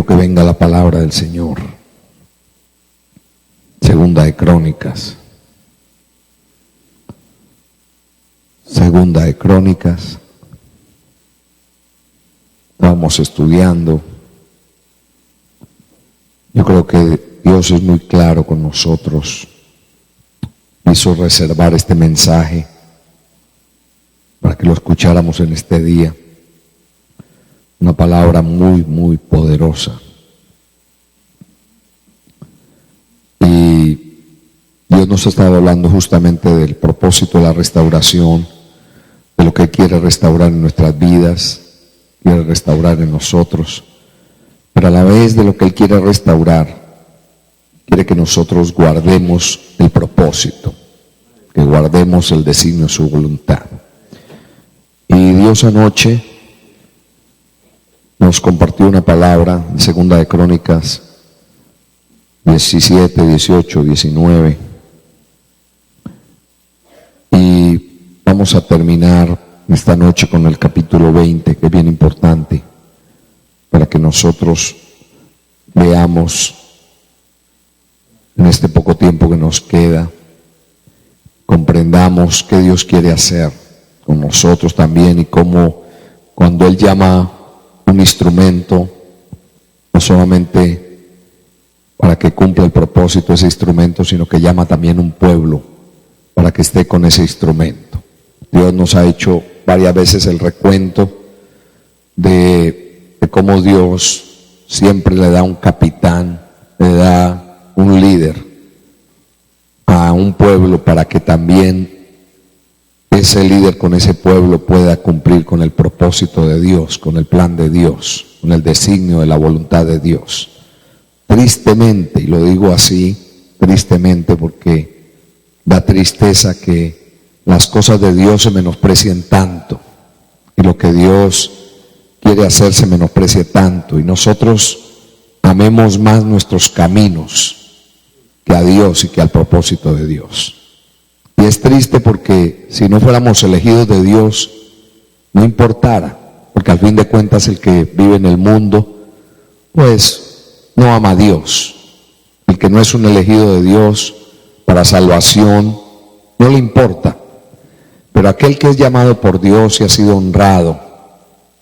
que venga la palabra del Señor. Segunda de Crónicas. Segunda de Crónicas. Estábamos estudiando. Yo creo que Dios es muy claro con nosotros. Quiso reservar este mensaje para que lo escucháramos en este día. Una palabra muy, muy poderosa. Y Dios nos estaba hablando justamente del propósito de la restauración, de lo que Él quiere restaurar en nuestras vidas, quiere restaurar en nosotros, pero a la vez de lo que Él quiere restaurar, quiere que nosotros guardemos el propósito, que guardemos el designio de su voluntad. Y Dios anoche nos compartió una palabra en Segunda de Crónicas 17, 18, 19. Y vamos a terminar esta noche con el capítulo 20, que es bien importante, para que nosotros veamos en este poco tiempo que nos queda, comprendamos qué Dios quiere hacer con nosotros también y cómo cuando Él llama un instrumento, no solamente para que cumpla el propósito de ese instrumento, sino que llama también un pueblo para que esté con ese instrumento. Dios nos ha hecho varias veces el recuento de cómo Dios siempre le da un capitán, le da un líder a un pueblo para que también ese líder con ese pueblo pueda cumplir con el propósito de Dios, con el plan de Dios, con el designio de la voluntad de Dios. Tristemente, y lo digo así, tristemente porque da tristeza que las cosas de Dios se menosprecien tanto y lo que Dios quiere hacer se menosprecie tanto y nosotros amemos más nuestros caminos que a Dios y que al propósito de Dios. Y es triste porque si no fuéramos elegidos de Dios, no importara, porque al fin de cuentas el que vive en el mundo, pues no ama a Dios. El que no es un elegido de Dios para salvación, no le importa. Pero aquel que es llamado por Dios y ha sido honrado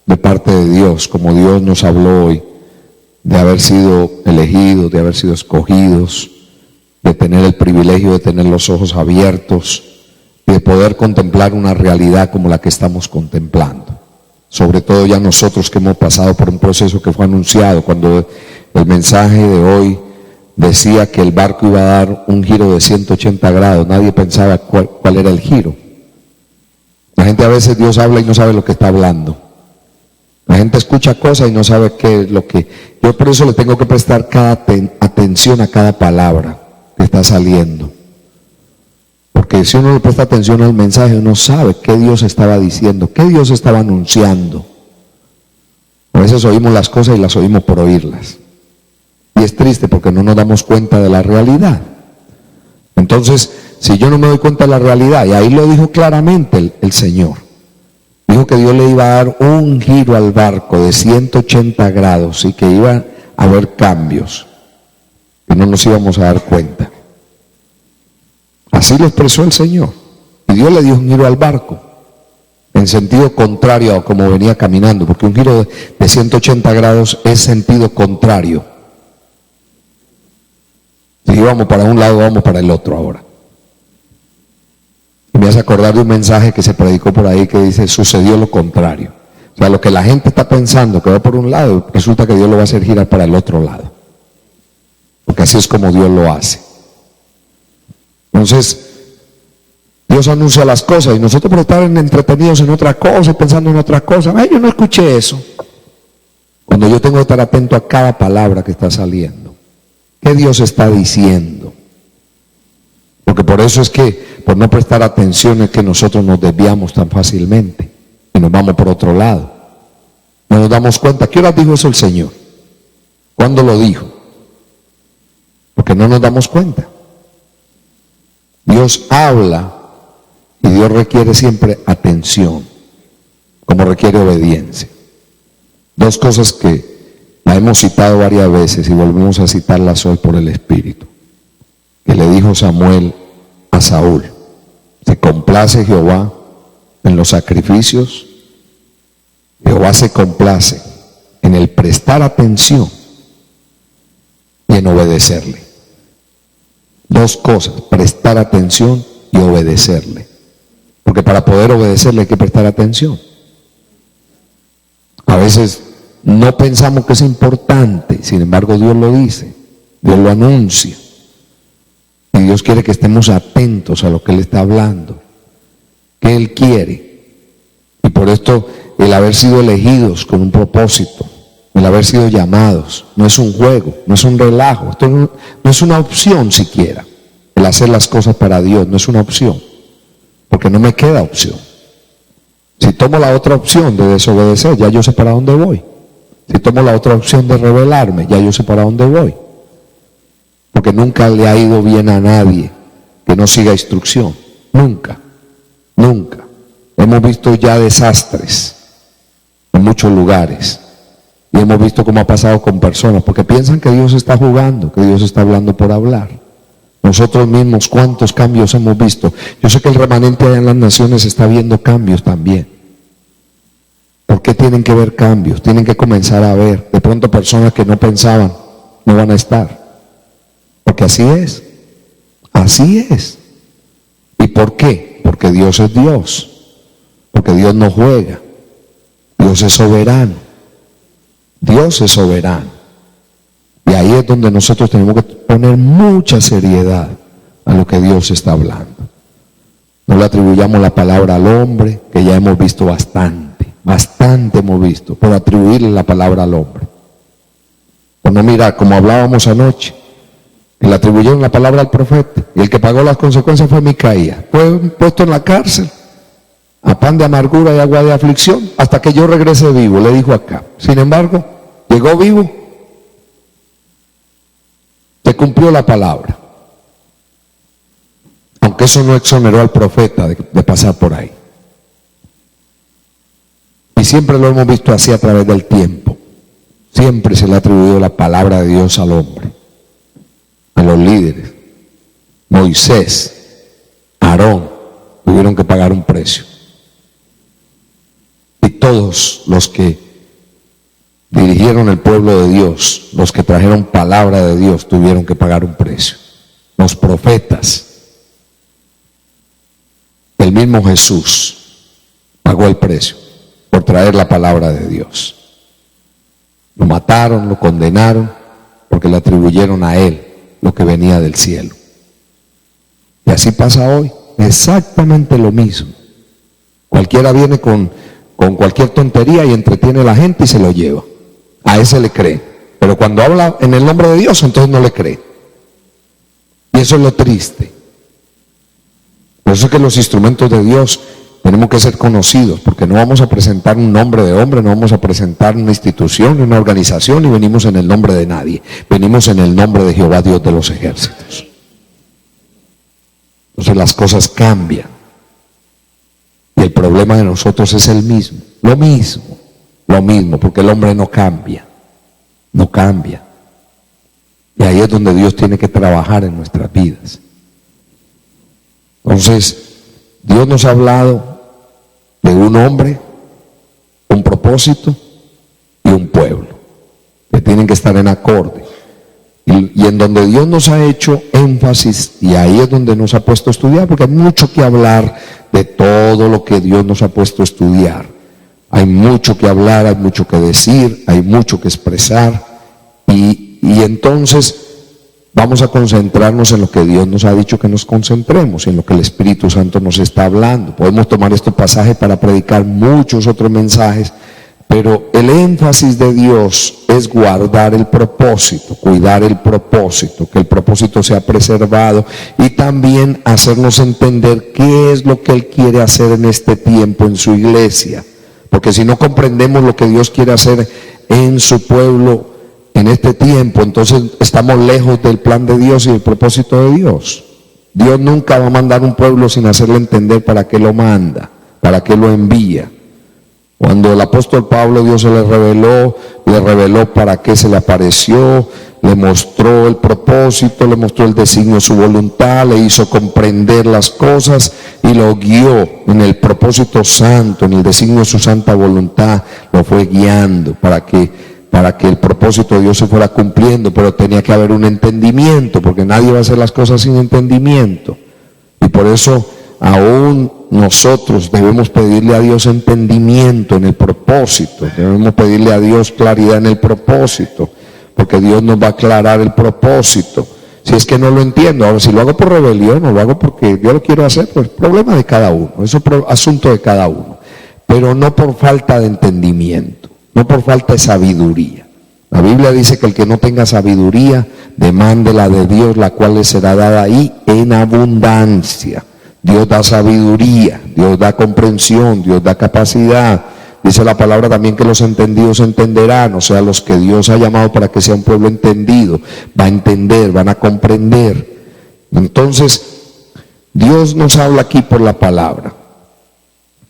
de parte de Dios, como Dios nos habló hoy, de haber sido elegidos, de haber sido escogidos, de tener el privilegio de tener los ojos abiertos, de poder contemplar una realidad como la que estamos contemplando. Sobre todo ya nosotros que hemos pasado por un proceso que fue anunciado, cuando el mensaje de hoy decía que el barco iba a dar un giro de 180 grados, nadie pensaba cuál era el giro. La gente a veces Dios habla y no sabe lo que está hablando. La gente escucha cosas y no sabe qué es lo que... Yo por eso le tengo que prestar atención a cada palabra que está saliendo, porque si uno le presta atención al mensaje uno sabe qué Dios estaba diciendo, qué Dios estaba anunciando. A veces oímos las cosas y las oímos por oírlas y es triste porque no nos damos cuenta de la realidad. Entonces, si yo no me doy cuenta de la realidad, y ahí lo dijo claramente el Señor, dijo que Dios le iba a dar un giro al barco de 180 grados y que iba a haber cambios que no nos íbamos a dar cuenta. Así lo expresó el Señor. Y Dios le dio un giro al barco en sentido contrario a como venía caminando, porque un giro de 180 grados es sentido contrario. Si íbamos para un lado, vamos para el otro ahora. Y me hace acordar de un mensaje que se predicó por ahí que dice, sucedió lo contrario. O sea, lo que la gente está pensando que va por un lado, resulta que Dios lo va a hacer girar para el otro lado. Porque así es como Dios lo hace. Entonces, Dios anuncia las cosas y nosotros por estar entretenidos en otra cosa, pensando en otra cosa, ay, yo no escuché eso. Cuando yo tengo que estar atento a cada palabra que está saliendo. ¿Qué Dios está diciendo? Porque por eso es que, por no prestar atención, es que nosotros nos desviamos tan fácilmente y nos vamos por otro lado. No nos damos cuenta. ¿Qué hora dijo eso el Señor? ¿Cuándo lo dijo? Porque no nos damos cuenta. Dios habla y Dios requiere siempre atención, como requiere obediencia. Dos cosas que La hemos citado varias veces y volvemos a citarla hoy por el Espíritu. Que le dijo Samuel a Saúl: se complace Jehová en los sacrificios, Jehová se complace en el prestar atención y en obedecerle. Dos cosas: prestar atención y obedecerle. Porque para poder obedecerle hay que prestar atención. A veces no pensamos que es importante, sin embargo Dios lo dice, Dios lo anuncia. Y Dios quiere que estemos atentos a lo que Él está hablando, que Él quiere. Y por esto el haber sido elegidos con un propósito, el haber sido llamados, no es un juego, no es un relajo, esto no es una opción siquiera. El hacer las cosas para Dios no es una opción, porque no me queda opción. Si tomo la otra opción de desobedecer, ya yo sé para dónde voy. Si tomo la otra opción de rebelarme, ya yo sé para dónde voy. Porque nunca le ha ido bien a nadie que no siga instrucción. Nunca, nunca. Hemos visto ya desastres en muchos lugares. Y hemos visto cómo ha pasado con personas, porque piensan que Dios está jugando, que Dios está hablando por hablar. Nosotros mismos, ¿cuántos cambios hemos visto? Yo sé que el remanente allá en las naciones está viendo cambios también. ¿Por qué tienen que ver cambios? Tienen que comenzar a ver. De pronto personas que no pensaban no van a estar. Porque así es. Así es. ¿Y por qué? Porque Dios es Dios. Porque Dios no juega. Dios es soberano. Dios es soberano. Y ahí es donde nosotros tenemos que poner mucha seriedad a lo que Dios está hablando. No le atribuyamos la palabra al hombre, que ya hemos visto bastante hemos visto, por atribuirle la palabra al hombre. Por no mirar, como hablábamos anoche, que le atribuyeron la palabra al profeta, y el que pagó las consecuencias fue Micaías. Fue puesto en la cárcel, a pan de amargura y agua de aflicción, hasta que yo regrese vivo, le dijo acá. Sin embargo, llegó vivo. Se cumplió la palabra. Aunque eso no exoneró al profeta de pasar por ahí. Y siempre lo hemos visto así a través del tiempo. Siempre se le ha atribuido la palabra de Dios al hombre, a los líderes. Moisés, Aarón, tuvieron que pagar un precio. Y todos los que dirigieron el pueblo de Dios, los que trajeron palabra de Dios, tuvieron que pagar un precio. Los profetas, el mismo Jesús pagó el precio por traer la palabra de Dios. Lo mataron, lo condenaron, porque le atribuyeron a él lo que venía del cielo. Y así pasa hoy, exactamente lo mismo. Cualquiera viene con cualquier tontería y entretiene a la gente y se lo lleva. A ese le cree. Pero cuando habla en el nombre de Dios, entonces no le cree. Y eso es lo triste. Por eso es que los instrumentos de Dios tenemos que ser conocidos, porque no vamos a presentar un nombre de hombre, no vamos a presentar una institución, una organización, ni venimos en el nombre de nadie. Venimos en el nombre de Jehová, Dios de los ejércitos. Entonces las cosas cambian. Y el problema de nosotros es el mismo, lo mismo, porque el hombre no cambia. Y ahí es donde Dios tiene que trabajar en nuestras vidas. Entonces, Dios nos ha hablado de un hombre, un propósito y un pueblo, que tienen que estar en acorde. Y en donde Dios nos ha hecho énfasis, y ahí es donde nos ha puesto a estudiar, porque hay mucho que hablar de todo lo que Dios nos ha puesto a estudiar. Hay mucho que hablar, hay mucho que decir, hay mucho que expresar, y entonces vamos a concentrarnos en lo que Dios nos ha dicho que nos concentremos, en lo que el Espíritu Santo nos está hablando. Podemos tomar este pasaje para predicar muchos otros mensajes, pero el énfasis de Dios es guardar el propósito, cuidar el propósito, que el propósito sea preservado, y también hacernos entender qué es lo que Él quiere hacer en este tiempo en su iglesia. Porque si no comprendemos lo que Dios quiere hacer en su pueblo en este tiempo, entonces estamos lejos del plan de Dios y del propósito de Dios. Dios nunca va a mandar un pueblo sin hacerle entender para qué lo manda, para qué lo envía. Cuando el apóstol Pablo, Dios se le reveló para qué se le apareció, le mostró el propósito, le mostró el designio de su voluntad, le hizo comprender las cosas y lo guió en el propósito santo, en el designio de su santa voluntad, lo fue guiando para que el propósito de Dios se fuera cumpliendo, pero tenía que haber un entendimiento, porque nadie va a hacer las cosas sin entendimiento. Y por eso aún nosotros debemos pedirle a Dios entendimiento en el propósito, debemos pedirle a Dios claridad en el propósito, porque Dios nos va a aclarar el propósito. Si es que no lo entiendo, ahora si lo hago por rebelión o lo hago porque yo lo quiero hacer, pues problema de cada uno, eso es asunto de cada uno, pero no por falta de entendimiento, no por falta de sabiduría. La Biblia dice que el que no tenga sabiduría, demándela de Dios, la cual le será dada ahí en abundancia. Dios da sabiduría, Dios da comprensión, Dios da capacidad. Dice la palabra también que los entendidos entenderán, o sea, los que Dios ha llamado para que sea un pueblo entendido, va a entender, van a comprender. Entonces, Dios nos habla aquí por la palabra.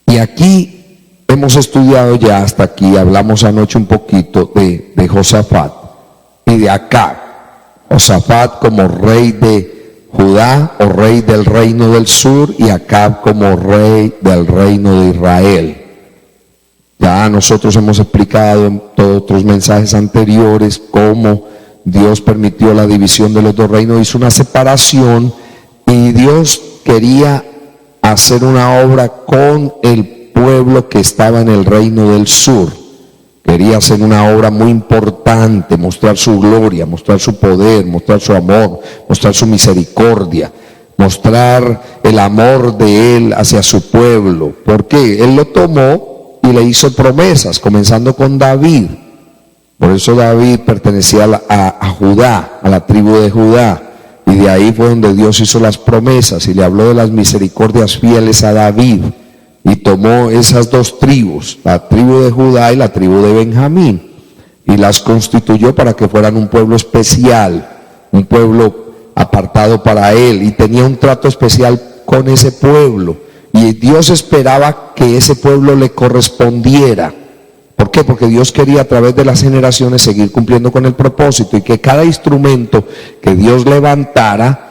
Y aquí hemos estudiado ya hasta aquí, hablamos anoche un poquito de Josafat y de Acab. Josafat como rey de Judá o rey del reino del sur y Acab como rey del reino de Israel. Ya nosotros hemos explicado en todos otros mensajes anteriores cómo Dios permitió la división de los dos reinos, hizo una separación y Dios quería hacer una obra con el pueblo que estaba en el reino del sur. Quería hacer una obra muy importante, mostrar su gloria, mostrar su poder, mostrar su amor, mostrar su misericordia, mostrar el amor de Él hacia su pueblo. Porque Él lo tomó y le hizo promesas, comenzando con David. Por eso David pertenecía a Judá, a la tribu de Judá. Y de ahí fue donde Dios hizo las promesas y le habló de las misericordias fieles a David. Y tomó esas dos tribus, la tribu de Judá y la tribu de Benjamín, y las constituyó para que fueran un pueblo especial, un pueblo apartado para Él, y tenía un trato especial con ese pueblo. Y Dios esperaba que ese pueblo le correspondiera. ¿Por qué? Porque Dios quería a través de las generaciones seguir cumpliendo con el propósito y que cada instrumento que Dios levantara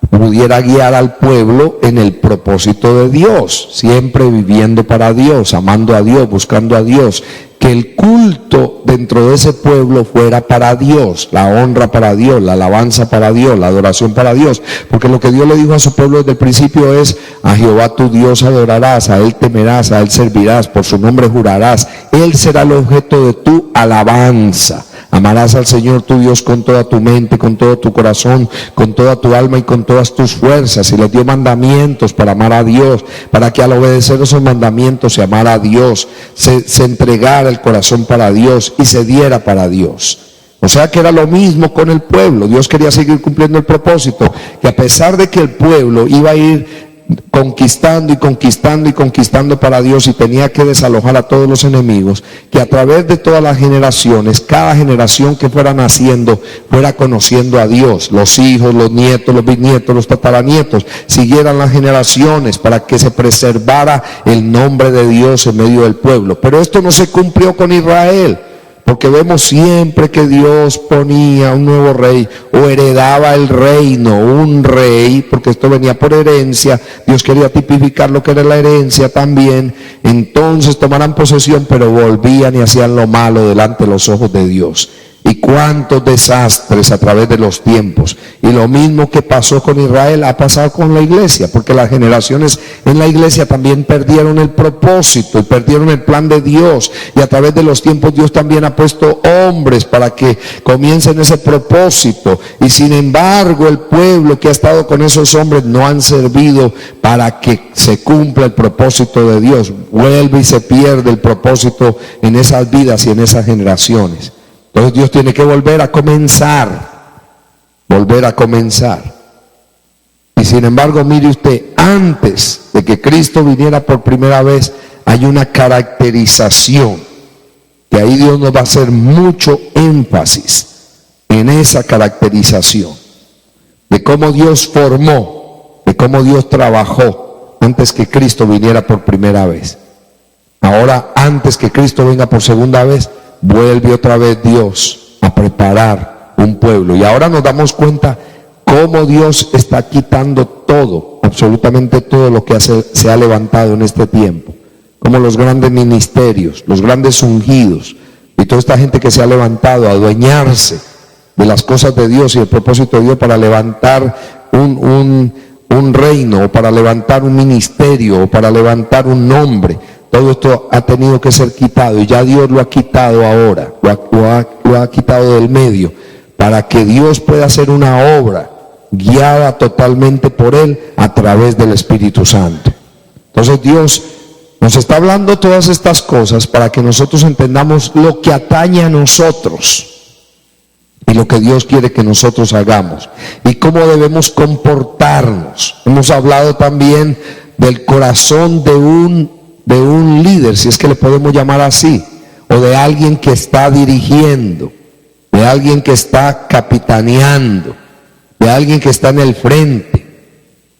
pudiera guiar al pueblo en el propósito de Dios, siempre viviendo para Dios, amando a Dios, buscando a Dios, que el culto dentro de ese pueblo fuera para Dios, la honra para Dios, la alabanza para Dios, la adoración para Dios, porque lo que Dios le dijo a su pueblo desde el principio es: a Jehová tu Dios adorarás, a Él temerás, a Él servirás, por su nombre jurarás, Él será el objeto de tu alabanza. Amarás al Señor tu Dios con toda tu mente, con todo tu corazón, con toda tu alma y con todas tus fuerzas. Y les dio mandamientos para amar a Dios, para que al obedecer esos mandamientos se amara a Dios, se entregara el corazón para Dios y se diera para Dios. O sea que era lo mismo con el pueblo. Dios quería seguir cumpliendo el propósito, que a pesar de que el pueblo iba a ir conquistando y conquistando y conquistando para Dios y tenía que desalojar a todos los enemigos, que a través de todas las generaciones, cada generación que fuera naciendo fuera conociendo a Dios, los hijos, los nietos, los bisnietos, los tataranietos, siguieran las generaciones para que se preservara el nombre de Dios en medio del pueblo. Pero esto no se cumplió con Israel, porque vemos siempre que Dios ponía un nuevo rey o heredaba el reino, un rey, porque esto venía por herencia. Dios quería tipificar lo que era la herencia también. Entonces tomaran posesión, pero volvían y hacían lo malo delante de los ojos de Dios. Y cuántos desastres a través de los tiempos. Y lo mismo que pasó con Israel ha pasado con la iglesia, porque las generaciones en la iglesia también perdieron el propósito y perdieron el plan de Dios. Y a través de los tiempos Dios también ha puesto hombres para que comiencen ese propósito. Y sin embargo el pueblo que ha estado con esos hombres no han servido para que se cumpla el propósito de Dios. Vuelve y se pierde el propósito en esas vidas y en esas generaciones. Entonces Dios tiene que volver a comenzar. Y sin embargo, mire usted, antes de que Cristo viniera por primera vez, hay una caracterización, que ahí Dios nos va a hacer mucho énfasis en esa caracterización, de cómo Dios formó, de cómo Dios trabajó antes que Cristo viniera por primera vez. Ahora, antes que Cristo venga por segunda vez, vuelve otra vez Dios a preparar un pueblo. Y ahora nos damos cuenta cómo Dios está quitando todo, absolutamente todo lo que se ha levantado en este tiempo. Como los grandes ministerios, los grandes ungidos y toda esta gente que se ha levantado a adueñarse de las cosas de Dios y el propósito de Dios para levantar un reino, o para levantar un ministerio, o para levantar un nombre. Todo esto ha tenido que ser quitado y ya Dios lo ha quitado ahora, lo ha quitado del medio, para que Dios pueda hacer una obra guiada totalmente por Él a través del Espíritu Santo. Entonces Dios nos está hablando todas estas cosas para que nosotros entendamos lo que atañe a nosotros y lo que Dios quiere que nosotros hagamos y cómo debemos comportarnos. Hemos hablado también del corazón de un líder, si es que le podemos llamar así, o de alguien que está dirigiendo, de alguien que está capitaneando, de alguien que está en el frente.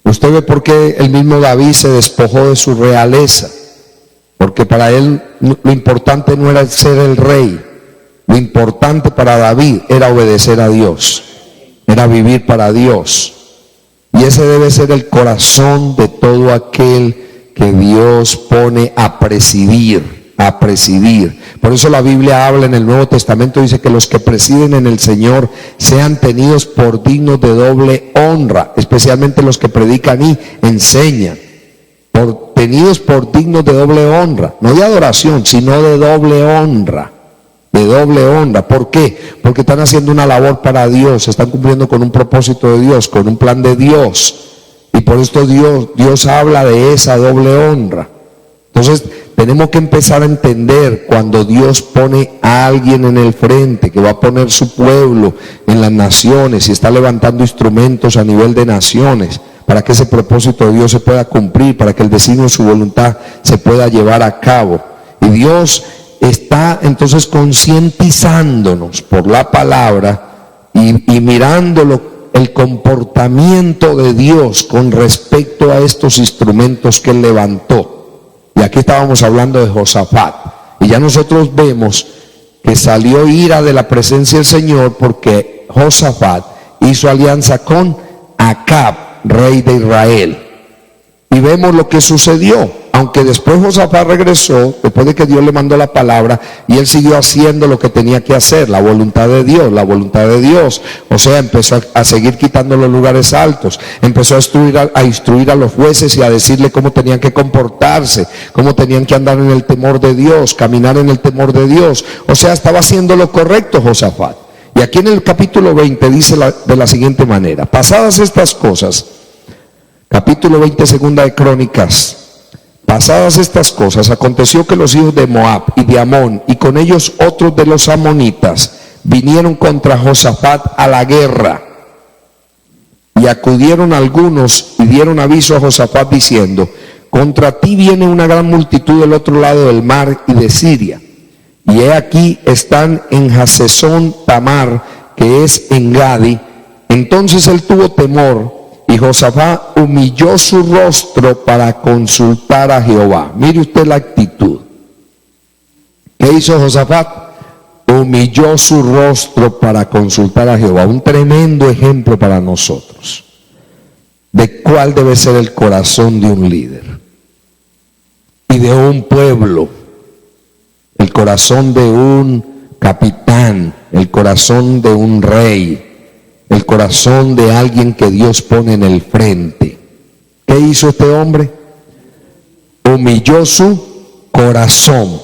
Usted ve por qué el mismo David se despojó de su realeza, porque para él lo importante no era ser el rey, lo importante para David era obedecer a Dios, era vivir para Dios. Y ese debe ser el corazón de todo aquel que Dios pone a presidir. Por eso la Biblia habla en el Nuevo Testamento, dice que los que presiden en el Señor sean tenidos por dignos de doble honra, especialmente los que predican y enseñan, tenidos por dignos de doble honra, no de adoración, sino de doble honra. De doble honra. ¿Por qué? Porque están haciendo una labor para Dios, están cumpliendo con un propósito de Dios, con un plan de Dios. Y por esto Dios habla de esa doble honra. Entonces tenemos que empezar a entender cuando Dios pone a alguien en el frente, que va a poner su pueblo en las naciones y está levantando instrumentos a nivel de naciones, para que ese propósito de Dios se pueda cumplir, para que el designio de su voluntad se pueda llevar a cabo. Y Dios está entonces concientizándonos por la palabra y mirándolo, el comportamiento de Dios con respecto a estos instrumentos que Él levantó. Y aquí estábamos hablando de Josafat, y ya nosotros vemos que salió ira de la presencia del Señor porque Josafat hizo alianza con Acab, rey de Israel. Y vemos lo que sucedió. Aunque después Josafat regresó, después de que Dios le mandó la palabra, y él siguió haciendo lo que tenía que hacer, la voluntad de Dios. O sea, empezó a seguir quitando los lugares altos, empezó a instruir a los jueces y a decirle cómo tenían que comportarse, cómo tenían que andar en el temor de Dios, caminar en el temor de Dios. O sea, estaba haciendo lo correcto Josafat. Y aquí en el capítulo 20 dice de la siguiente manera: pasadas estas cosas, capítulo 20, segunda de Crónicas. Pasadas estas cosas, aconteció que los hijos de Moab y de Amón, y con ellos otros de los amonitas, vinieron contra Josafat a la guerra. Y acudieron algunos y dieron aviso a Josafat diciendo: contra ti viene una gran multitud del otro lado del mar y de Siria. Y he aquí están en Hasezón Tamar, que es en Gadi. Entonces él tuvo temor, y Josafat humilló su rostro para consultar a Jehová. Mire usted la actitud. ¿Qué hizo Josafat? Humilló su rostro para consultar a Jehová. Un tremendo ejemplo para nosotros de cuál debe ser el corazón de un líder y de un pueblo. El corazón de un capitán, el corazón de un rey, el corazón de alguien que Dios pone en el frente. ¿Qué hizo este hombre? Humilló su corazón,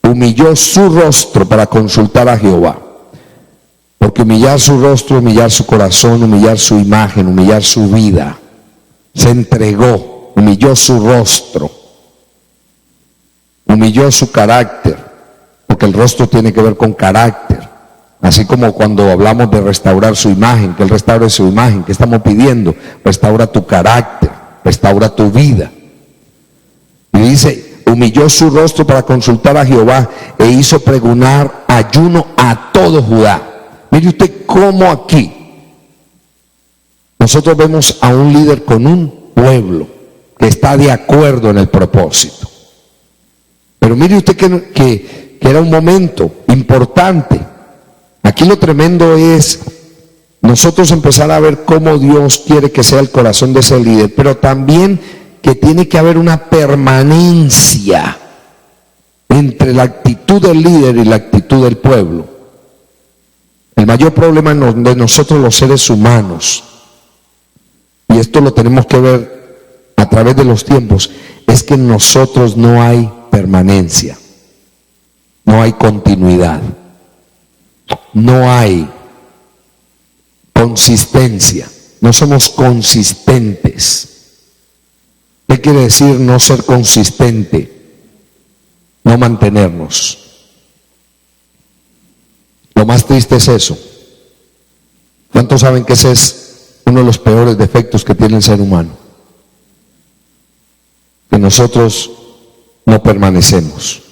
humilló su rostro para consultar a Jehová. Porque humillar su rostro, humillar su corazón, humillar su imagen, humillar su vida. Se entregó, humilló su rostro, humilló su carácter, porque el rostro tiene que ver con carácter. Así como cuando hablamos de restaurar su imagen, que Él restaure su imagen, ¿qué estamos pidiendo? Restaura tu carácter, restaura tu vida. Y dice, humilló su rostro para consultar a Jehová e hizo pregonar ayuno a todo Judá. Mire usted cómo aquí nosotros vemos a un líder con un pueblo que está de acuerdo en el propósito. Pero mire usted que era un momento importante. Aquí lo tremendo es nosotros empezar a ver cómo Dios quiere que sea el corazón de ese líder, pero también que tiene que haber una permanencia entre la actitud del líder y la actitud del pueblo. El mayor problema de nosotros los seres humanos, y esto lo tenemos que ver a través de los tiempos, es que en nosotros no hay permanencia, no hay continuidad, no hay consistencia, no somos consistentes. ¿Qué quiere decir no ser consistente? No mantenernos. Lo más triste es eso. ¿Cuántos saben que ese es uno de los peores defectos que tiene el ser humano? Que nosotros no permanecemos.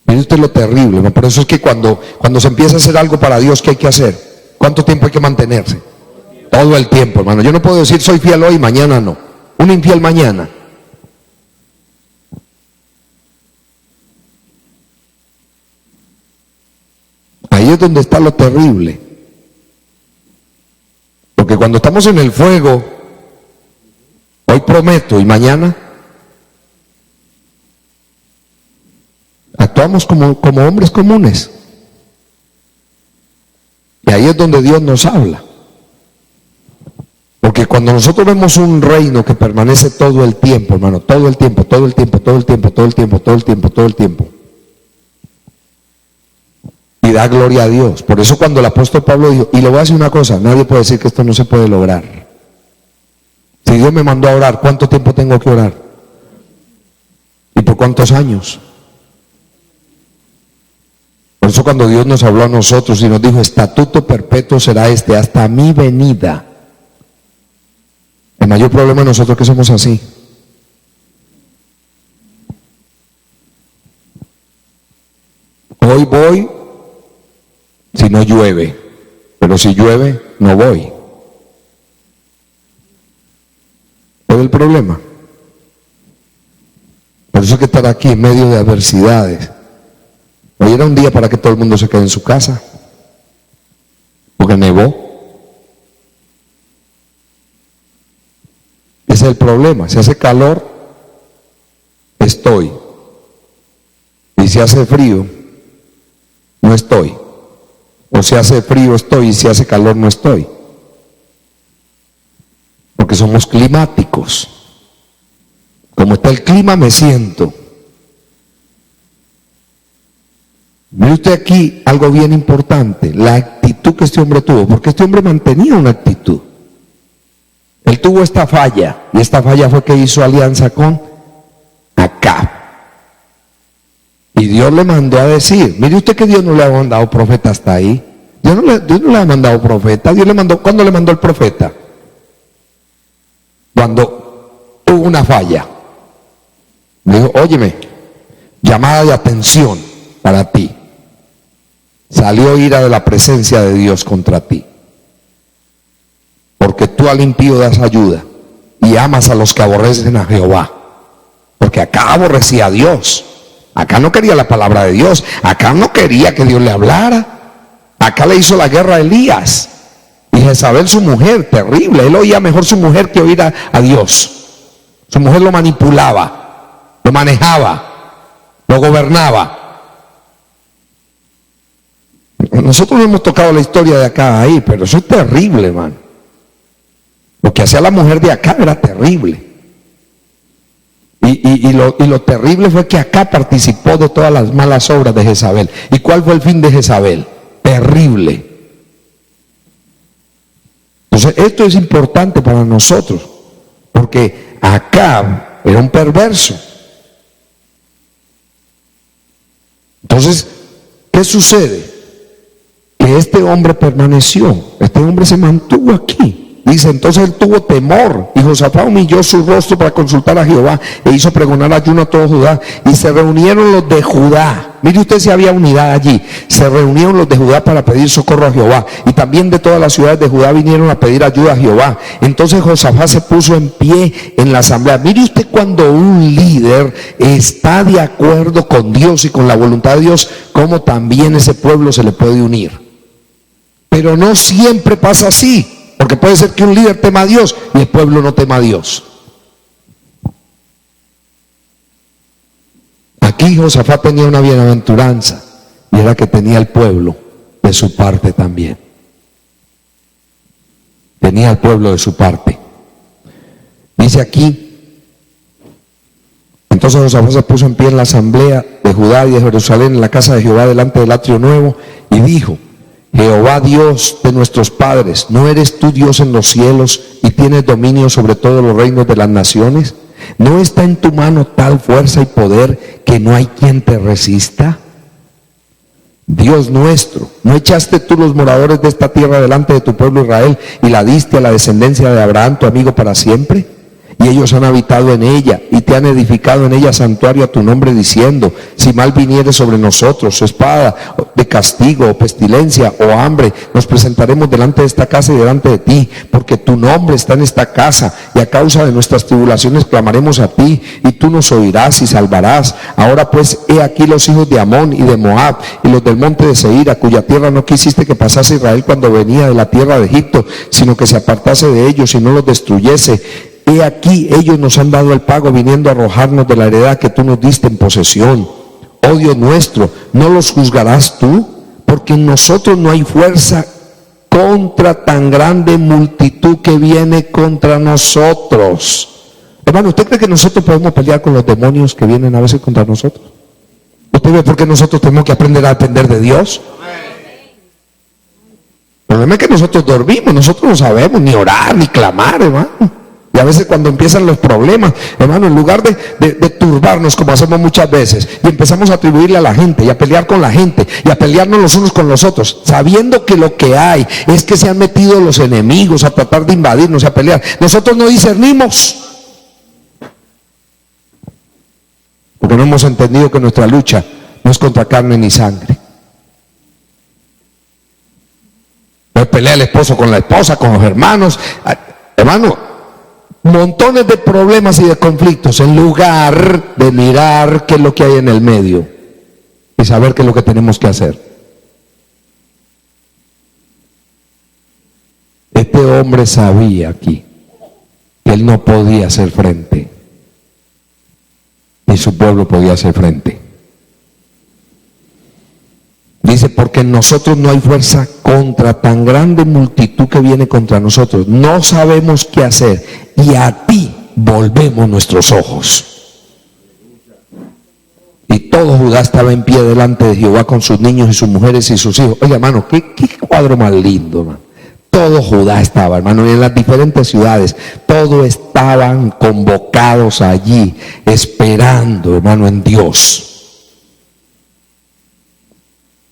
Mire usted lo terrible, ¿no? Por eso es que cuando se empieza a hacer algo para Dios, ¿qué hay que hacer? ¿Cuánto tiempo hay que mantenerse? Todo el tiempo, hermano. Yo no puedo decir soy fiel hoy y mañana no. Un infiel mañana. Ahí es donde está lo terrible. Porque cuando estamos en el fuego, hoy prometo y mañana actuamos como hombres comunes. Y ahí es donde Dios nos habla. Porque cuando nosotros vemos un reino que permanece todo el tiempo, hermano, todo el tiempo, todo el tiempo, todo el tiempo, todo el tiempo, todo el tiempo, todo el tiempo, y da gloria a Dios. Por eso cuando el apóstol Pablo dijo, y le voy a decir una cosa, nadie puede decir que esto no se puede lograr. Si Dios me mandó a orar, ¿cuánto tiempo tengo que orar? ¿Y por cuántos años? Por eso cuando Dios nos habló a nosotros y nos dijo, estatuto perpetuo será este, hasta mi venida. El mayor problema de nosotros es que somos así. Hoy voy si no llueve, pero si llueve no voy. ¿Cuál es el problema? Por eso hay que estar aquí en medio de adversidades. Hoy era un día para que todo el mundo se quede en su casa, porque nevó. Ese es el problema. Si hace calor, estoy. Y si hace frío, no estoy. O si hace frío, estoy. Y si hace calor, no estoy. Porque somos climáticos. Como está el clima, me siento. Mire usted aquí algo bien importante, la actitud que este hombre tuvo, porque este hombre mantenía una actitud. Él tuvo esta falla, y esta falla fue que hizo alianza con Acab. Y Dios le mandó a decir, mire usted que Dios no le ha mandado profeta hasta ahí. Dios no le ha mandado profeta. Dios le mandó, ¿cuándo le mandó el profeta? Cuando hubo una falla. Le dijo, óyeme, llamada de atención para ti. Salió ira de la presencia de Dios contra ti. Porque tú al impío das ayuda y amas a los que aborrecen a Jehová. Porque acá aborrecía a Dios. Acá no quería la palabra de Dios. Acá no quería que Dios le hablara. Acá le hizo la guerra a Elías. Y Jezabel, su mujer, terrible. Él oía mejor su mujer que oír a Dios. Su mujer lo manipulaba, lo manejaba, lo gobernaba. Nosotros no hemos tocado la historia de acá ahí, pero eso es terrible, hermano. Lo que hacía la mujer de acá era terrible. Y lo terrible fue que acá participó de todas las malas obras de Jezabel. ¿Y cuál fue el fin de Jezabel? Terrible. Entonces esto es importante para nosotros, porque Acab era un perverso. Entonces, ¿qué sucede? Que este hombre permaneció, este hombre se mantuvo aquí. Dice, entonces él tuvo temor, y Josafat humilló su rostro para consultar a Jehová, e hizo pregonar ayuno a todo Judá, y se reunieron los de Judá. Mire usted si había unidad allí. Se reunieron los de Judá para pedir socorro a Jehová, y también de todas las ciudades de Judá vinieron a pedir ayuda a Jehová. Entonces Josafat se puso en pie en la asamblea. Mire usted, cuando un líder está de acuerdo con Dios y con la voluntad de Dios, cómo también ese pueblo se le puede unir. Pero no siempre pasa así, porque puede ser que un líder tema a Dios y el pueblo no tema a Dios. Aquí Josafat tenía una bienaventuranza, y era que tenía el pueblo de su parte también. Tenía el pueblo de su parte. Dice aquí: entonces Josafat se puso en pie en la asamblea de Judá y de Jerusalén, en la casa de Jehová, delante del atrio nuevo, y dijo: Jehová, Dios de nuestros padres, ¿no eres tú Dios en los cielos y tienes dominio sobre todos los reinos de las naciones? ¿No está en tu mano tal fuerza y poder que no hay quien te resista? Dios nuestro, ¿no echaste tú los moradores de esta tierra delante de tu pueblo Israel y la diste a la descendencia de Abraham, tu amigo, para siempre? Y ellos han habitado en ella y te han edificado en ella santuario a tu nombre, diciendo: si mal viniere sobre nosotros, espada de castigo, o pestilencia, o hambre, nos presentaremos delante de esta casa y delante de ti, porque tu nombre está en esta casa, y a causa de nuestras tribulaciones clamaremos a ti, y tú nos oirás y salvarás. Ahora pues, he aquí los hijos de Amón y de Moab, y los del monte de Seir, a cuya tierra no quisiste que pasase Israel cuando venía de la tierra de Egipto, sino que se apartase de ellos y no los destruyese. He aquí, ellos nos han dado el pago, viniendo a arrojarnos de la heredad que tú nos diste en posesión. Oh Dios nuestro, ¿no los juzgarás tú? Porque en nosotros no hay fuerza contra tan grande multitud que viene contra nosotros. Hermano, ¿usted cree que nosotros podemos pelear con los demonios que vienen a veces contra nosotros? ¿Usted ve por qué nosotros tenemos que aprender a depender de Dios? El problema es que nosotros dormimos, nosotros no sabemos ni orar ni clamar, hermano. Y a veces cuando empiezan los problemas, hermano, en lugar de turbarnos como hacemos muchas veces, y empezamos a atribuirle a la gente, y a pelear con la gente, y a pelearnos los unos con los otros, sabiendo que lo que hay es que se han metido los enemigos a tratar de invadirnos, a pelear, nosotros no discernimos, porque no hemos entendido que nuestra lucha no es contra carne ni sangre. No pelea el esposo con la esposa, con los hermanos, hermano. Montones de problemas y de conflictos, en lugar de mirar qué es lo que hay en el medio y saber qué es lo que tenemos que hacer. Este hombre sabía aquí que él no podía hacer frente, ni su pueblo podía hacer frente. Dice: porque en nosotros no hay fuerza contra tan grande multitud que viene contra nosotros. No sabemos qué hacer, y a ti volvemos nuestros ojos. Y todo Judá estaba en pie delante de Jehová con sus niños y sus mujeres y sus hijos. Oiga, hermano, qué cuadro más lindo, hermano. Todo Judá estaba, hermano, y en las diferentes ciudades, todos estaban convocados allí, esperando, hermano, en Dios.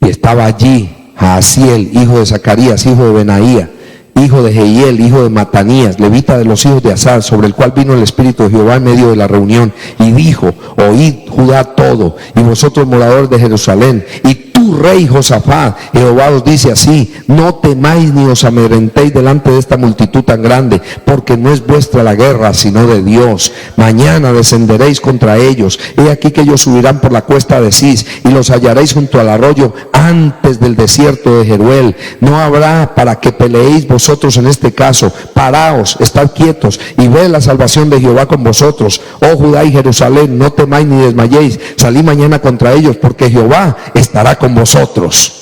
Y estaba allí Jaasiel, hijo de Zacarías, hijo de Benaía, hijo de Jehiel, hijo de Matanías, levita de los hijos de Asar, sobre el cual vino el Espíritu de Jehová en medio de la reunión, y dijo: oíd Judá todo, y vosotros moradores de Jerusalén, y tú, rey Josafat, Jehová os dice así: no temáis ni os amedrentéis delante de esta multitud tan grande, porque no es vuestra la guerra, sino de Dios. Mañana descenderéis contra ellos, he aquí que ellos subirán por la cuesta de Cis, y los hallaréis junto al arroyo, antes del desierto de Jeruel. No habrá para que peleéis vosotros en este caso. Paraos, estad quietos, y ved la salvación de Jehová con vosotros. Oh Judá y Jerusalén, no temáis ni desmayéis, salid mañana contra ellos, porque Jehová estará con vosotros.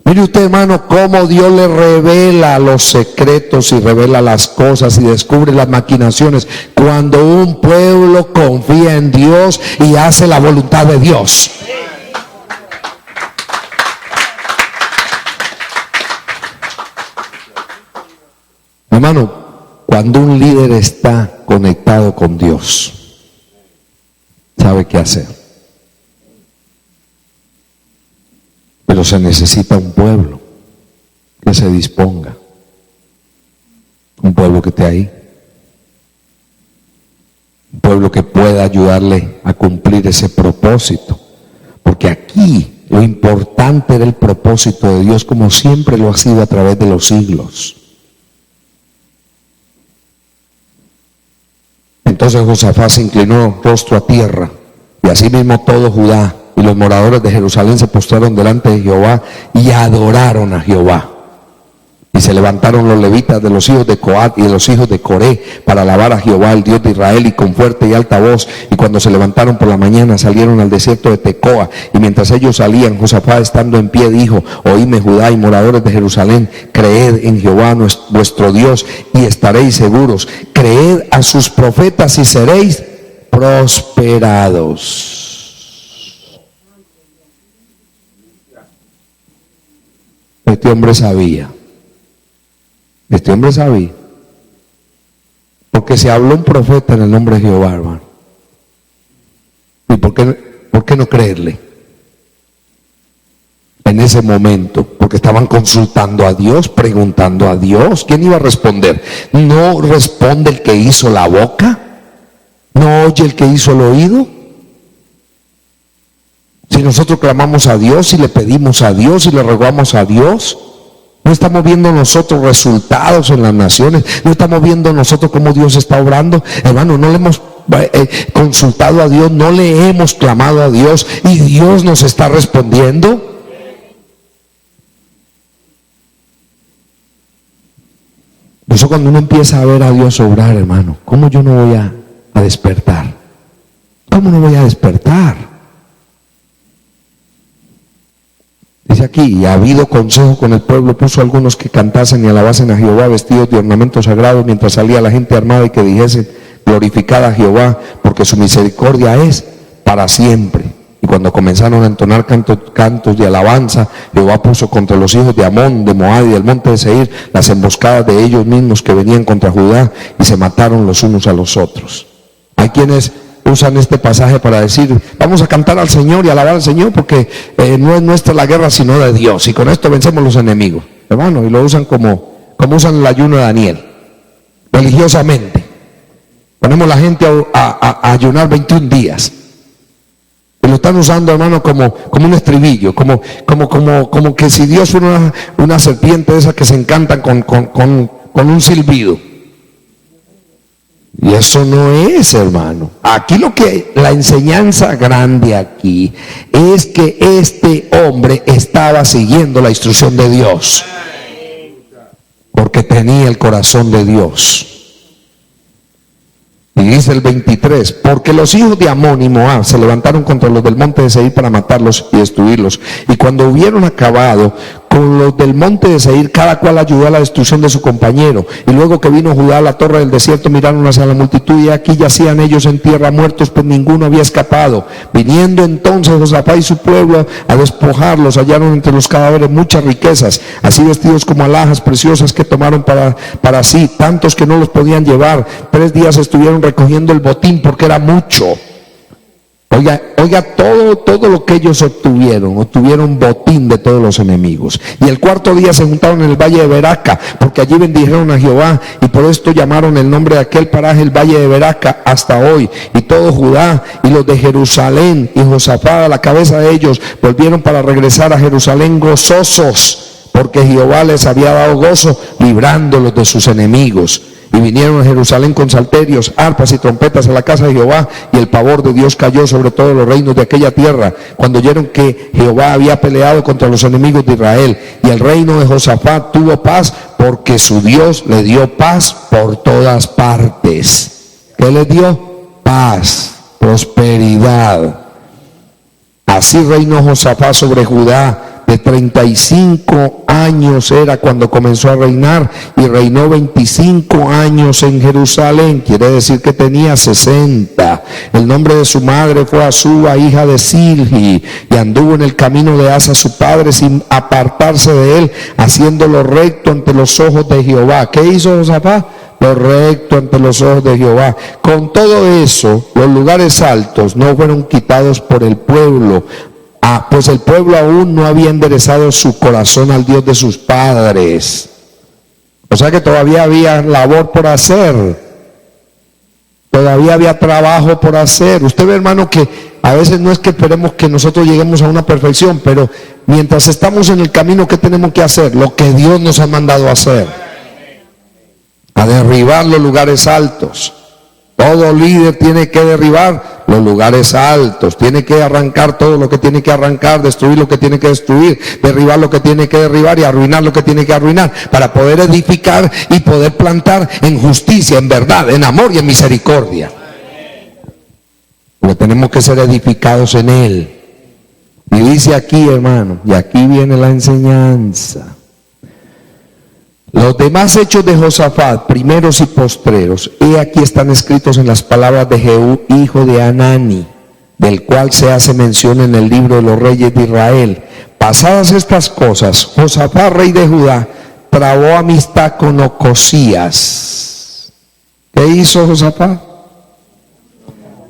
Mire usted, hermano, cómo Dios le revela los secretos y revela las cosas y descubre las maquinaciones cuando un pueblo confía en Dios y hace la voluntad de Dios. Hermano, cuando un líder está conectado con Dios, sabe qué hacer. Pero se necesita un pueblo que se disponga, un pueblo que esté ahí, un pueblo que pueda ayudarle a cumplir ese propósito, porque porque aquí lo importante era el propósito de Dios, como siempre lo ha sido a través de los siglos. Entonces Josafat se inclinó rostro a tierra, y asimismo todo Judá y los moradores de Jerusalén se postraron delante de Jehová y adoraron a Jehová. Y se levantaron los levitas de los hijos de Coat y de los hijos de Coré para alabar a Jehová, el Dios de Israel, y con fuerte y alta voz. Y cuando se levantaron por la mañana, salieron al desierto de Tecoa. Y mientras ellos salían, Josafat, estando en pie, dijo: oídme, Judá y moradores de Jerusalén, creed en Jehová vuestro Dios y estaréis seguros. Creed a sus profetas y seréis prosperados. Este hombre sabía. Este hombre sabía, porque se habló un profeta en el nombre de Jehová, hermano. ¿Y por qué no creerle? En ese momento, porque estaban consultando a Dios, preguntando a Dios. ¿Quién iba a responder? ¿No responde el que hizo la boca? ¿No oye el que hizo el oído? Si nosotros clamamos a Dios, si le pedimos a Dios, si le rogamos a Dios, no estamos viendo nosotros resultados en las naciones, no estamos viendo nosotros cómo Dios está obrando. Hermano, no le hemos consultado a Dios, no le hemos clamado a Dios y Dios nos está respondiendo. Por eso cuando uno empieza a ver a Dios obrar, hermano, ¿cómo yo no voy a despertar? ¿Cómo no voy a despertar? Dice aquí: y ha habido consejo con el pueblo, puso algunos que cantasen y alabasen a Jehová vestidos de ornamentos sagrados, mientras salía la gente armada, y que dijesen: glorificad a Jehová, porque su misericordia es para siempre. Y cuando comenzaron a entonar cantos de alabanza, Jehová puso contra los hijos de Amón, de Moab y del monte de Seir las emboscadas de ellos mismos que venían contra Judá, y se mataron los unos a los otros. Hay quienes usan este pasaje para decir: vamos a cantar al Señor y alabar al Señor, porque no es nuestra la guerra sino de Dios, y con esto vencemos los enemigos, hermano. Y lo usan como usan el ayuno de Daniel, religiosamente. Ponemos la gente a ayunar 21 días y lo están usando, hermano, como un estribillo, como que si Dios fuera una serpiente de esas que se encantan con un silbido. Y eso no es, hermano. Aquí la enseñanza grande aquí es que este hombre estaba siguiendo la instrucción de Dios, porque tenía el corazón de Dios. Y dice el 23: porque los hijos de Amón y Moab se levantaron contra los del monte de Seir para matarlos y destruirlos. Y cuando hubieron acabado con los del monte de Seir, cada cual ayudó a la destrucción de su compañero. Y luego que vino Judá a la torre del desierto, miraron hacia la multitud, y aquí yacían ellos en tierra muertos, pues ninguno había escapado. Viniendo entonces Josafat y su pueblo a despojarlos, hallaron entre los cadáveres muchas riquezas, así vestidos como alhajas preciosas que tomaron para sí, tantos que no los podían llevar. 3 días estuvieron recogiendo el botín, porque era mucho. Oiga, todo lo que ellos obtuvieron botín de todos los enemigos. Y el 4.º día se juntaron en el valle de Beraca, porque allí bendijeron a Jehová, y por esto llamaron el nombre de aquel paraje el valle de Beraca hasta hoy. Y todo Judá y los de Jerusalén y Josafat a la cabeza de ellos volvieron para regresar a Jerusalén gozosos, porque Jehová les había dado gozo librándolos de sus enemigos. Y vinieron a Jerusalén con salterios, arpas y trompetas a la casa de Jehová, y el pavor de Dios cayó sobre todos los reinos de aquella tierra, cuando oyeron que Jehová había peleado contra los enemigos de Israel. Y el reino de Josafat tuvo paz, porque su Dios le dio paz por todas partes. ¿Qué le dio? Paz, prosperidad. Así reinó Josafat sobre Judá. De 35 años era cuando comenzó a reinar, y reinó 25 años en Jerusalén, quiere decir que tenía 60. El nombre de su madre fue Azuba, hija de Silhi, y anduvo en el camino de Asa su padre, sin apartarse de él, haciéndolo recto ante los ojos de Jehová. ¿Qué hizo Josafat? Lo recto ante los ojos de Jehová. Con todo eso, los lugares altos no fueron quitados por el pueblo, pues el pueblo aún no había enderezado su corazón al Dios de sus padres. O sea que todavía había labor por hacer, todavía había trabajo por hacer. Usted ve, hermano, que A veces no es que esperemos que nosotros lleguemos a una perfección, pero mientras estamos en el camino, ¿qué tenemos que hacer? Lo que Dios nos ha mandado a hacer. A derribar los lugares altos. Todo líder tiene que derribar los lugares altos, tiene que arrancar todo lo que tiene que arrancar, destruir lo que tiene que destruir, derribar lo que tiene que derribar y arruinar lo que tiene que arruinar, para poder edificar y poder plantar en justicia, en verdad, en amor y en misericordia. Porque tenemos que ser edificados en Él. Y dice aquí, hermano, y aquí viene la enseñanza. Los demás hechos de Josafat, primeros y postreros, he aquí están escritos en las palabras de Jehú, hijo de Hanani, del cual se hace mención en el libro de los reyes de Israel. Pasadas estas cosas, Josafat, rey de Judá, trabó amistad con Ocosías. ¿Qué hizo Josafat?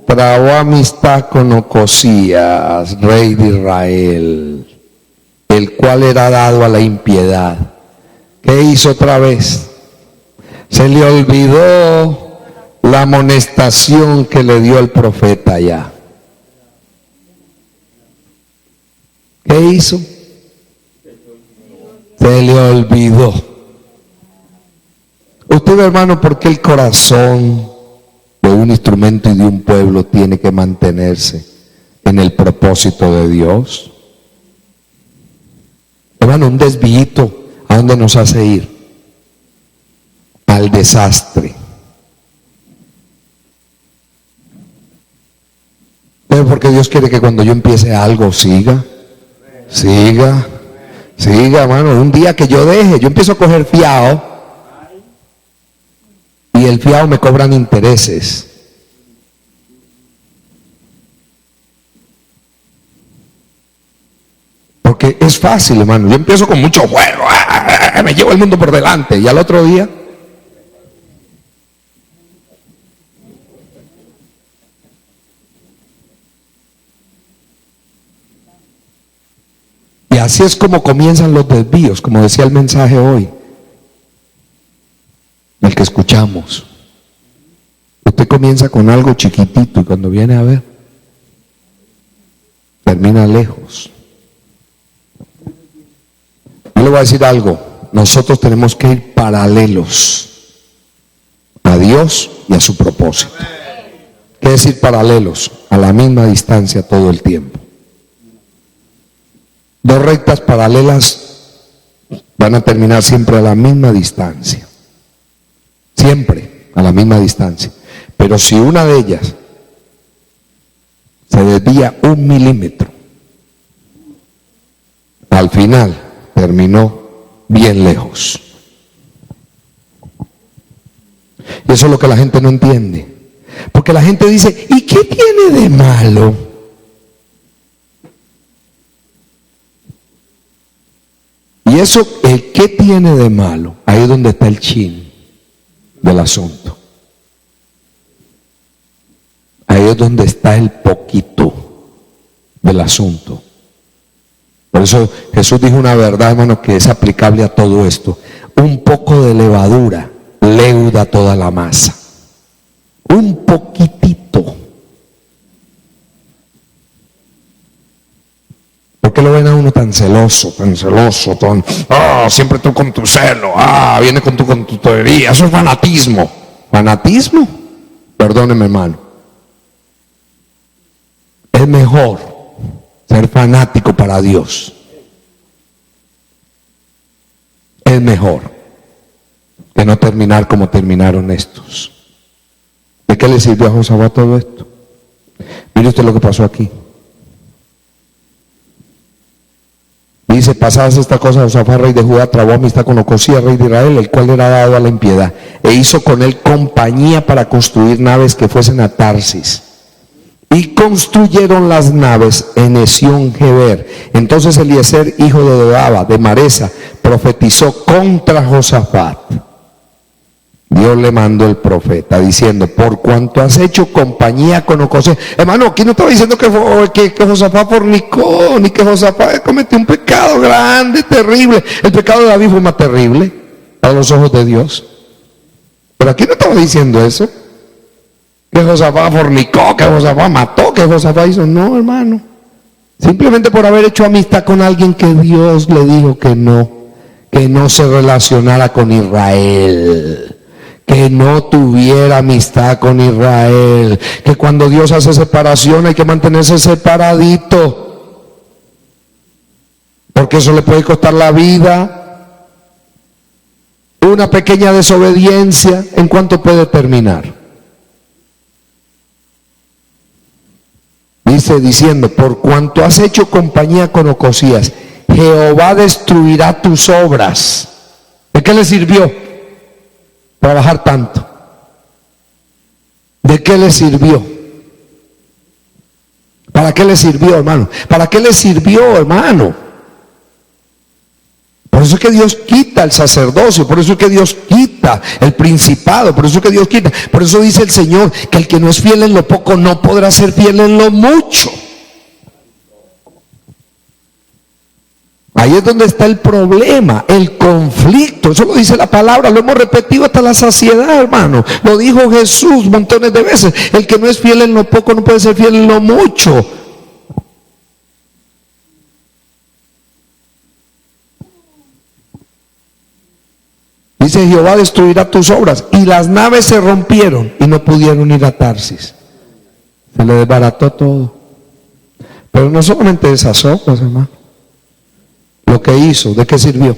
Trabó amistad con Ocosías, rey de Israel, el cual era dado a la impiedad. ¿Qué hizo otra vez? Se le olvidó la amonestación que le dio el profeta allá. ¿Qué hizo? Se le olvidó. Usted ve, hermano, por qué el corazón de un instrumento y de un pueblo tiene que mantenerse en el propósito de Dios. Hermano, un desvío, ¿a dónde nos hace ir? Al desastre. Pero porque Dios quiere que cuando yo empiece algo siga, hermano. Un día que yo empiezo a coger fiado, y el fiado me cobran intereses. Porque es fácil, hermano. Yo empiezo con mucho juego, me llevo el mundo por delante, y al otro día y así es como comienzan los desvíos, como decía el mensaje hoy, el que escuchamos. Usted comienza con algo chiquitito y cuando viene a ver, termina lejos. Yo le voy a decir algo, nosotros tenemos que ir paralelos a Dios y a su propósito. ¿Qué decir paralelos? A la misma distancia todo el tiempo. Dos rectas paralelas van a terminar siempre a la misma distancia. Siempre a la misma distancia. Pero si una de ellas se desvía 1 milímetro, al final terminó bien lejos. Y eso es lo que la gente no entiende. Porque la gente dice, ¿y qué tiene de malo? Y eso, el qué tiene de malo, ahí es donde está el chin del asunto. Ahí es donde está el poquito del asunto. Por eso Jesús dijo una verdad, hermano, que es aplicable a todo esto. Un poco de levadura leuda toda la masa. Un poquitito. ¿Por qué lo ven a uno tan celoso, siempre tú con tu celo, viene con tu teoría? Eso es fanatismo. ¿Fanatismo? Perdóneme, hermano. Es mejor ser fanático para Dios. Es mejor que no terminar como terminaron estos. ¿De qué le sirvió a Josafat todo esto? Mire usted lo que pasó aquí. Dice, pasadas estas cosas, Josafat, rey de Judá, trabó amistad con Ocosías, rey de Israel, el cual era dado a la impiedad, e hizo con él compañía para construir naves que fuesen a Tarsis. Y construyeron las naves en Esión-Geber. Entonces Eliezer, hijo de Dodaba, de Maresa, profetizó contra Josafat. Dios le mandó el profeta diciendo, por cuanto has hecho compañía con Ocosías. Hermano, aquí no estaba diciendo que Josafat fornicó, ni que Josafat cometió un pecado grande, terrible. El pecado de David fue más terrible a los ojos de Dios. Pero aquí no estaba diciendo eso. que Josafat fornicó, que Josafat mató, que Josafat hizo. No, hermano. Simplemente por haber hecho amistad con alguien que Dios le dijo que no se relacionara con Israel, que no tuviera amistad con Israel, que cuando Dios hace separación hay que mantenerse separadito, porque eso le puede costar la vida. Una pequeña desobediencia, ¿en cuánto puede terminar? Dice diciendo, por cuanto has hecho compañía con Ocosías, Jehová destruirá tus obras. ¿De qué le sirvió trabajar tanto? ¿De qué le sirvió? ¿Para qué le sirvió, hermano? ¿Para qué le sirvió, hermano? Por eso es que Dios quita el sacerdocio, por eso es que Dios quita el principado, por eso es que Dios quita. Por eso dice el Señor que el que no es fiel en lo poco no podrá ser fiel en lo mucho. Ahí es donde está el problema, el conflicto. Eso lo dice la palabra, lo hemos repetido hasta la saciedad, hermano. Lo dijo Jesús montones de veces. El que no es fiel en lo poco no puede ser fiel en lo mucho. Dice, Jehová destruirá tus obras. Y las naves se rompieron y no pudieron ir a Tarsis. Se le desbarató todo. Pero no solamente esas obras, hermano. Lo que hizo, ¿de qué sirvió?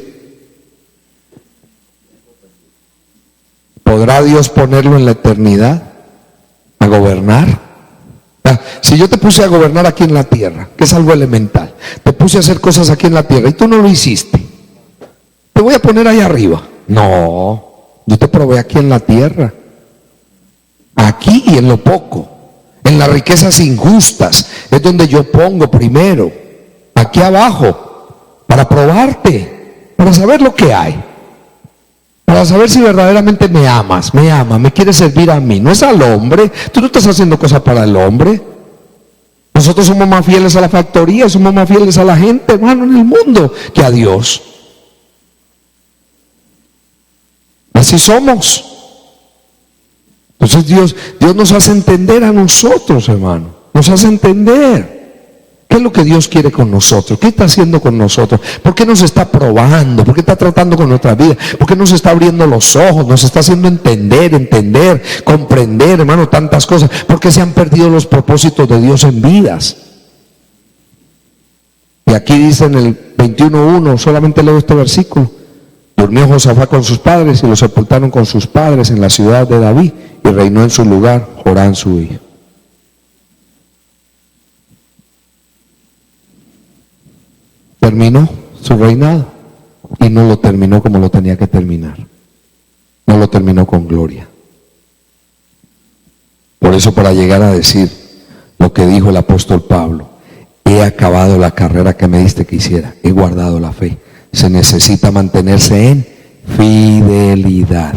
¿Podrá Dios ponerlo en la eternidad a gobernar? Si yo te puse a gobernar aquí en la tierra, que es algo elemental, te puse a hacer cosas aquí en la tierra y tú no lo hiciste, te voy a poner ahí arriba. No, yo te probé aquí en la tierra, aquí y en lo poco, en las riquezas injustas, es donde yo pongo primero, aquí abajo, para probarte, para saber lo que hay, para saber si verdaderamente me amas, me quieres servir a mí, no es al hombre. Tú no estás haciendo cosas para el hombre. Nosotros somos más fieles a la factoría, somos más fieles a la gente, hermano, en el mundo, que a Dios. Así somos. Entonces Dios nos hace entender a nosotros, hermano. Nos hace entender qué es lo que Dios quiere con nosotros, qué está haciendo con nosotros, por qué nos está probando, por qué está tratando con nuestra vida, por qué nos está abriendo los ojos, nos está haciendo entender, comprender, hermano, tantas cosas, porque se han perdido los propósitos de Dios en vidas. Y aquí dice en el 21:1, solamente leo este versículo: durmió Josafat con sus padres y lo sepultaron con sus padres en la ciudad de David, y reinó en su lugar Joram su hijo. Terminó su reinado y no lo terminó como lo tenía que terminar. No lo terminó con gloria. Por eso, para llegar a decir lo que dijo el apóstol Pablo: he acabado la carrera que me diste que hiciera, he guardado la fe. Se necesita mantenerse en fidelidad.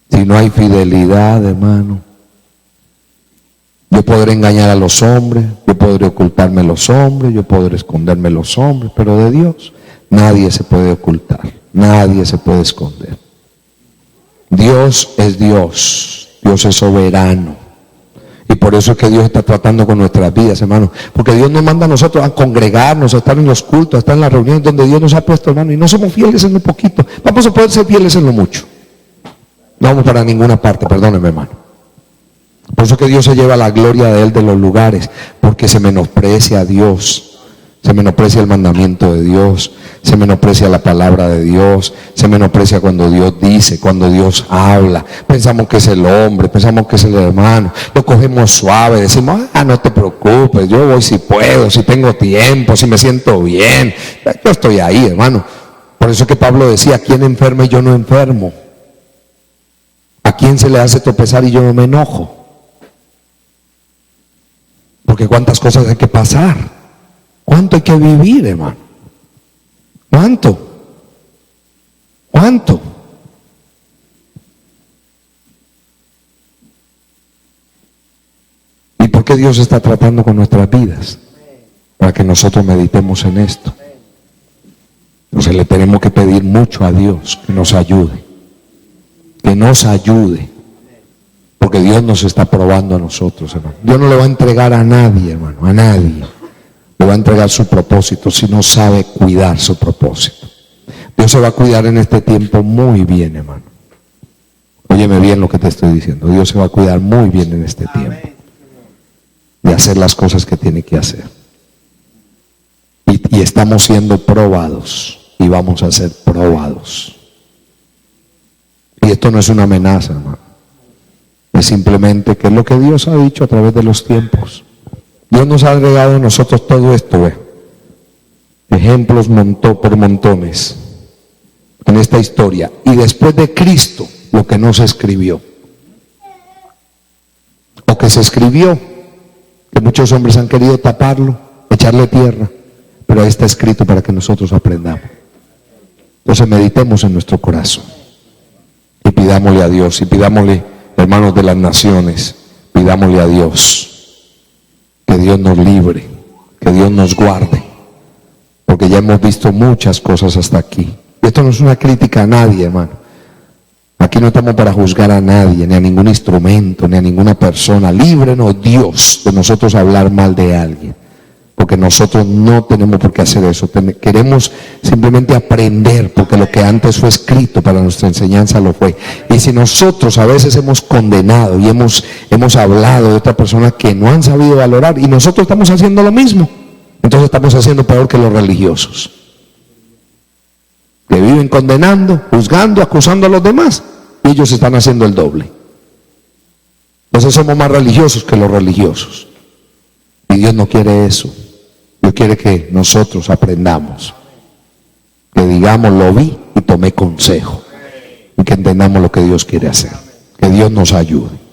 Si no hay fidelidad, hermano, yo podré engañar a los hombres, yo podré ocultarme a los hombres, yo podré esconderme a los hombres, pero de Dios nadie se puede ocultar, nadie se puede esconder. Dios es Dios, Dios es soberano. Y por eso es que Dios está tratando con nuestras vidas, hermano. Porque Dios nos manda a nosotros a congregarnos, a estar en los cultos, a estar en las reuniones donde Dios nos ha puesto, hermano. Y no somos fieles en lo poquito. Vamos a poder ser fieles en lo mucho. No vamos para ninguna parte, perdóneme, hermano. Por eso que Dios se lleva la gloria de Él de los lugares. Porque se menosprecia a Dios. Se menosprecia el mandamiento de Dios, se menosprecia la palabra de Dios, se menosprecia cuando Dios dice, cuando Dios habla. Pensamos que es el hombre, pensamos que es el hermano, lo cogemos suave, decimos, no te preocupes, yo voy si puedo, si tengo tiempo, si me siento bien, yo estoy ahí, hermano. Por eso que Pablo decía: ¿a quién enferma y yo no enfermo? ¿A quién se le hace tropezar y yo no me enojo? Porque cuántas cosas hay que pasar. ¿Cuánto hay que vivir, hermano? ¿Cuánto? ¿Cuánto? ¿Y por qué Dios está tratando con nuestras vidas? Para que nosotros meditemos en esto. Entonces le tenemos que pedir mucho a Dios que nos ayude. Que nos ayude. Porque Porque Dios nos está probando a nosotros, hermano. Dios no le va a entregar a nadie, hermano, a nadie. Le va a entregar su propósito si no sabe cuidar su propósito. Dios se va a cuidar en este tiempo muy bien, hermano. Óyeme bien lo que te estoy diciendo. Dios se va a cuidar muy bien en este tiempo de hacer las cosas que tiene que hacer. Y estamos siendo probados y vamos a ser probados. Y esto no es una amenaza, hermano. Es simplemente que es lo que Dios ha dicho a través de los tiempos. Dios nos ha agregado a nosotros todo esto, ejemplos por montones en esta historia. Y después de Cristo, lo que no se escribió, o que se escribió, que muchos hombres han querido taparlo, echarle tierra, pero ahí está escrito para que nosotros aprendamos. Entonces meditemos en nuestro corazón y pidámosle a Dios, y pidámosle, hermanos de las naciones, pidámosle a Dios que Dios nos libre, que Dios nos guarde, porque ya hemos visto muchas cosas hasta aquí. Esto no es una crítica a nadie, hermano. Aquí no estamos para juzgar a nadie, ni a ningún instrumento, ni a ninguna persona. Líbrenos Dios de nosotros hablar mal de alguien, porque nosotros no tenemos por qué hacer eso. Queremos simplemente aprender, porque lo que antes fue escrito para nuestra enseñanza lo fue. Y si nosotros a veces hemos condenado y hemos hablado de otras personas que no han sabido valorar, y nosotros estamos haciendo lo mismo, entonces estamos haciendo peor que los religiosos, que viven condenando, juzgando, acusando a los demás, y ellos están haciendo el doble. Entonces somos más religiosos que los religiosos, y Dios no quiere eso. Dios quiere que nosotros aprendamos, que digamos lo vi y tomé consejo, y que entendamos lo que Dios quiere hacer. Que Dios nos ayude.